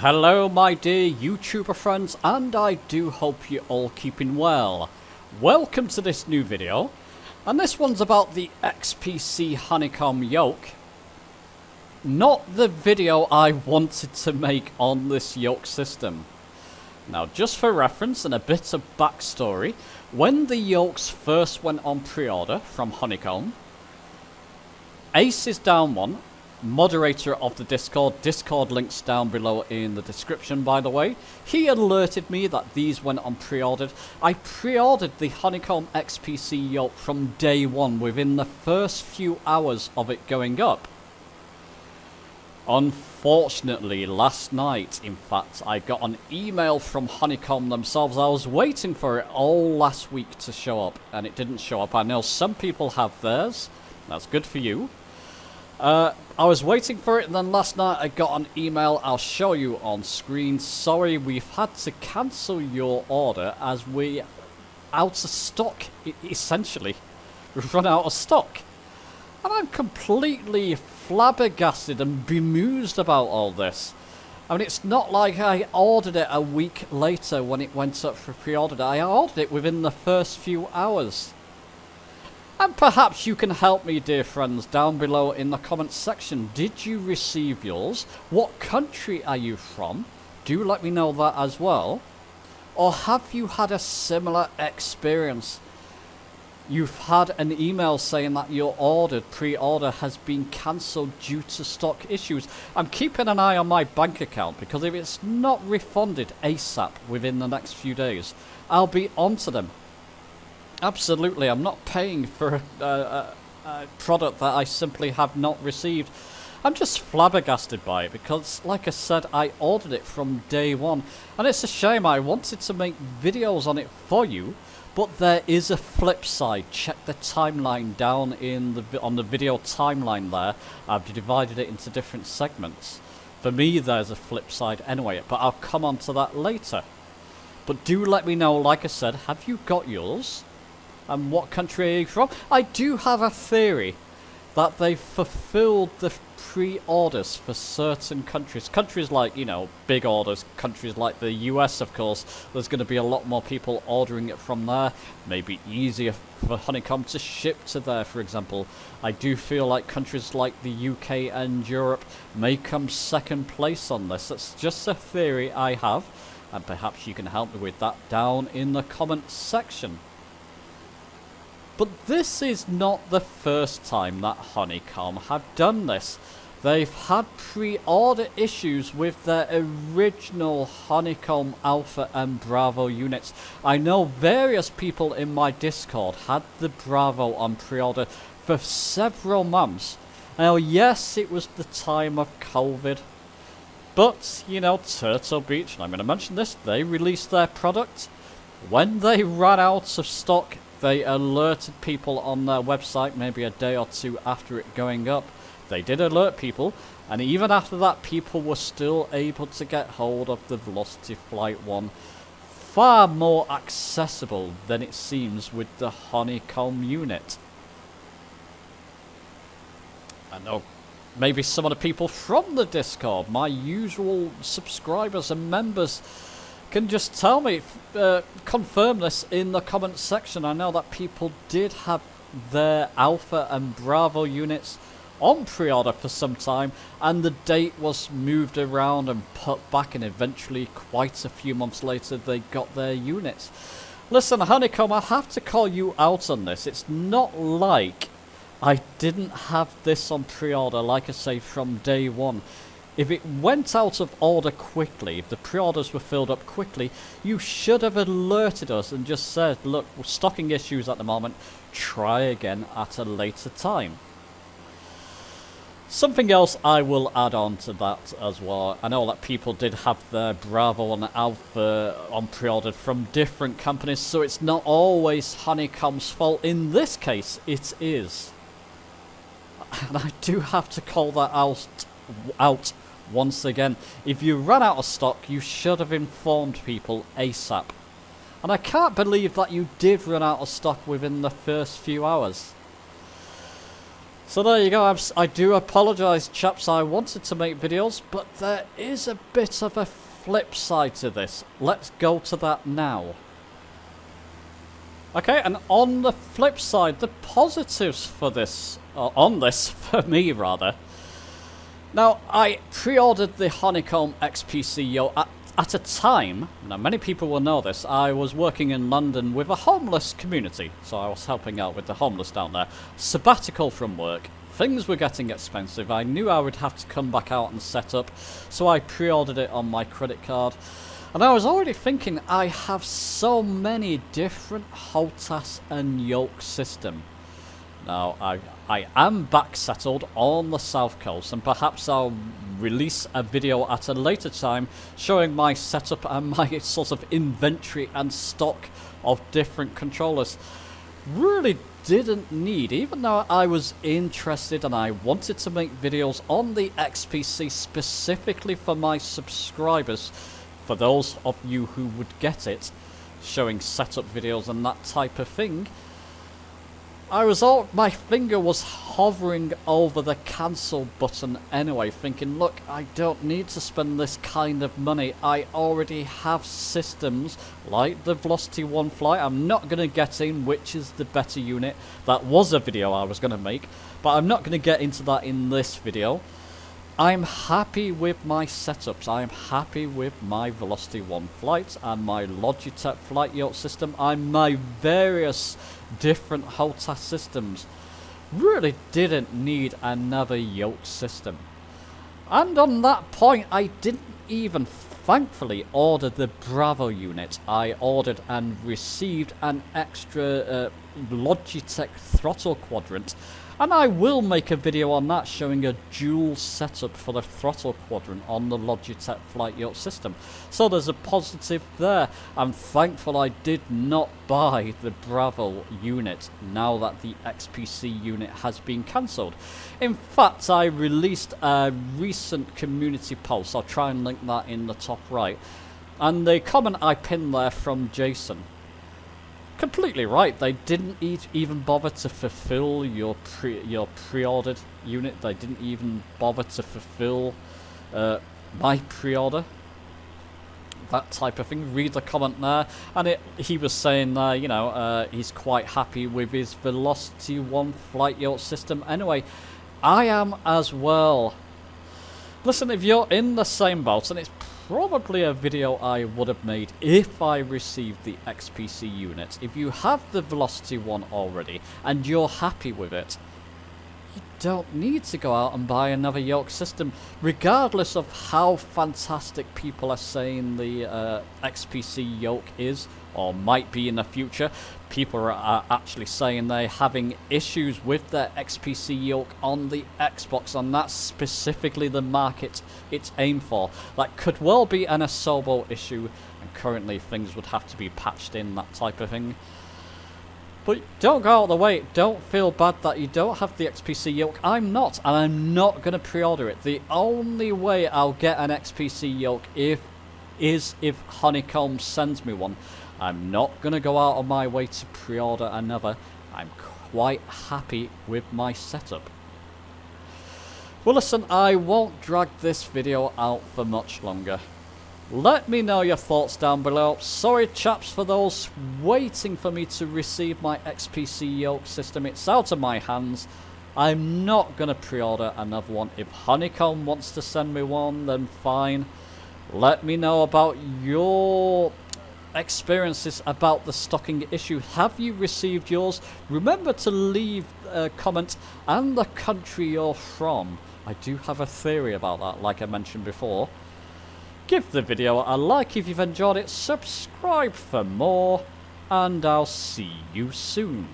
Hello my dear YouTuber friends, and I do hope you're all keeping well. Welcome to this new video, and this one's about the XPC Honeycomb Yoke. Not the video I wanted to make on this yoke system. Now just for reference and a bit of backstory, when the yokes first went on pre-order from Honeycomb, Ace is down one, moderator of the Discord links down below in the description by the way. He alerted me that these went on pre-ordered. I pre-ordered the Honeycomb XPC Yoke from day one within the first few hours of it going up. Unfortunately, last night, in fact, I got an email from Honeycomb themselves. I was waiting for it all last week to show up, and it didn't show up. I know some people have theirs. That's good for you. I was waiting for it, and then last night I got an email. I'll show you on screen. Sorry, we've had to cancel your order as we're out of stock, essentially. We've run out of stock. And I'm completely flabbergasted and bemused about all this. I mean, it's not like I ordered it a week later when it went up for pre-order. I ordered it within the first few hours. And perhaps you can help me, dear friends, down below in the comments section. Did you receive yours? What country are you from? Do let me know that as well. Or have you had a similar experience? You've had an email saying that your pre-order has been cancelled due to stock issues. I'm keeping an eye on my bank account because if it's not refunded ASAP within the next few days, I'll be onto them. Absolutely, I'm not paying for a product that I simply have not received. I'm just flabbergasted by it because, like I said, I ordered it from day one. And it's a shame. I wanted to make videos on it for you, but there is a flip side. Check the timeline down on the video timeline there. I've divided it into different segments. For me, there's a flip side anyway, but I'll come on to that later. But do let me know, like I said, have you got yours? And what country are you from? I do have a theory that they've fulfilled the pre-orders for certain countries. Countries like, you know, big orders. Countries like the US, of course. There's going to be a lot more people ordering it from there. Maybe easier for Honeycomb to ship to there, for example. I do feel like countries like the UK and Europe may come second place on this. That's just a theory I have. And perhaps you can help me with that down in the comments section. But this is not the first time that Honeycomb have done this. They've had pre-order issues with their original Honeycomb Alpha and Bravo units. I know various people in my Discord had the Bravo on pre-order for several months. Now yes, it was the time of COVID. But, you know, Turtle Beach, and I'm going to mention this, they released their product. When they ran out of stock, they alerted people on their website maybe a day or two after it going up. They did alert people, and even after that, people were still able to get hold of the Velocity Flight 1. Far more accessible than it seems with the Honeycomb unit. I know maybe some of the people from the Discord, my usual subscribers and members, can just tell me, confirm this in the comments section. I know that people did have their Alpha and Bravo units on pre-order for some time, and the date was moved around and put back, and eventually, quite a few months later, they got their units. Listen, Honeycomb, I have to call you out on this. It's not like I didn't have this on pre-order, like I say, from day one. If it went out of order quickly, if the pre-orders were filled up quickly, you should have alerted us and just said, look, we're stocking issues at the moment, try again at a later time. Something else I will add on to that as well. I know that people did have their Bravo and Alpha on pre-order from different companies, so it's not always Honeycomb's fault. In this case, it is. And I do have to call that out once again. If you run out of stock, you should have informed people ASAP. And I can't believe that you did run out of stock within the first few hours. So there you go. I do apologise, chaps. I wanted to make videos, but there is a bit of a flip side to this. Let's go to that now. Okay, and on the flip side, the positives for this, on this, for me rather. Now, I pre-ordered the Honeycomb XPC Yoke at a time, now many people will know this, I was working in London with a homeless community, so I was helping out with the homeless down there. Sabbatical from work, things were getting expensive, I knew I would have to come back out and set up, so I pre-ordered it on my credit card. And I was already thinking, I have so many different HOTAS and yoke system. Now, I am back settled on the south coast, and perhaps I'll release a video at a later time showing my setup and my sort of inventory and stock of different controllers. Really didn't need, even though I was interested and I wanted to make videos on the XPC specifically for my subscribers, for those of you who would get it, showing setup videos and that type of thing. My finger was hovering over the cancel button anyway, thinking, look, I don't need to spend this kind of money. I already have systems like the Velocity 1 Flight. I'm not going to get in which is the better unit. That was a video I was going to make, but I'm not going to get into that in this video. I'm happy with my setups. I'm happy with my Velocity 1 Flight and my Logitech Flight Yoke system and my various different HOTAS systems. Really didn't need another yoke system. And on that point, I didn't even thankfully order the Bravo unit. I ordered and received an extra Logitech throttle quadrant. And I will make a video on that showing a dual setup for the throttle quadrant on the Logitech Flight Yoke system. So there's a positive there. I'm thankful I did not buy the Bravo unit now that the XPC unit has been cancelled. In fact, I released a recent community post. I'll try and link that in the top right. And the comment I pinned there from Jason. Completely right. They didn't even bother to fulfill your pre-ordered unit. They didn't even bother to fulfill my pre-order. That type of thing. Read the comment there, and he was saying there, you know, he's quite happy with his Velocity 1 Flight Yoke system. Anyway, I am as well. Listen, if you're in the same boat, and it's probably a video I would have made if I received the XPC unit. If you have the Velocity 1 already and you're happy with it, you don't need to go out and buy another yoke system, regardless of how fantastic people are saying the XPC yoke is or might be in the future. People are actually saying they're having issues with their XPC yoke on the Xbox, and that's specifically the market it's aimed for. That could well be an Asobo issue, and currently things would have to be patched in, that type of thing. But don't go out of the way. Don't feel bad that you don't have the XPC yoke. I'm not, and I'm not going to pre-order it. The only way I'll get an XPC yoke is if Honeycomb sends me one. I'm not going to go out of my way to pre-order another. I'm quite happy with my setup. Well, listen, I won't drag this video out for much longer. Let me know your thoughts down below. Sorry, chaps, for those waiting for me to receive my XPC yoke system. It's out of my hands. I'm not going to pre-order another one. If Honeycomb wants to send me one, then fine. Let me know about your experiences about the stocking issue. Have you received yours? Remember to leave a comment and the country you're from. I do have a theory about that, like I mentioned before. Give the video a like if you've enjoyed it, subscribe for more, and I'll see you soon.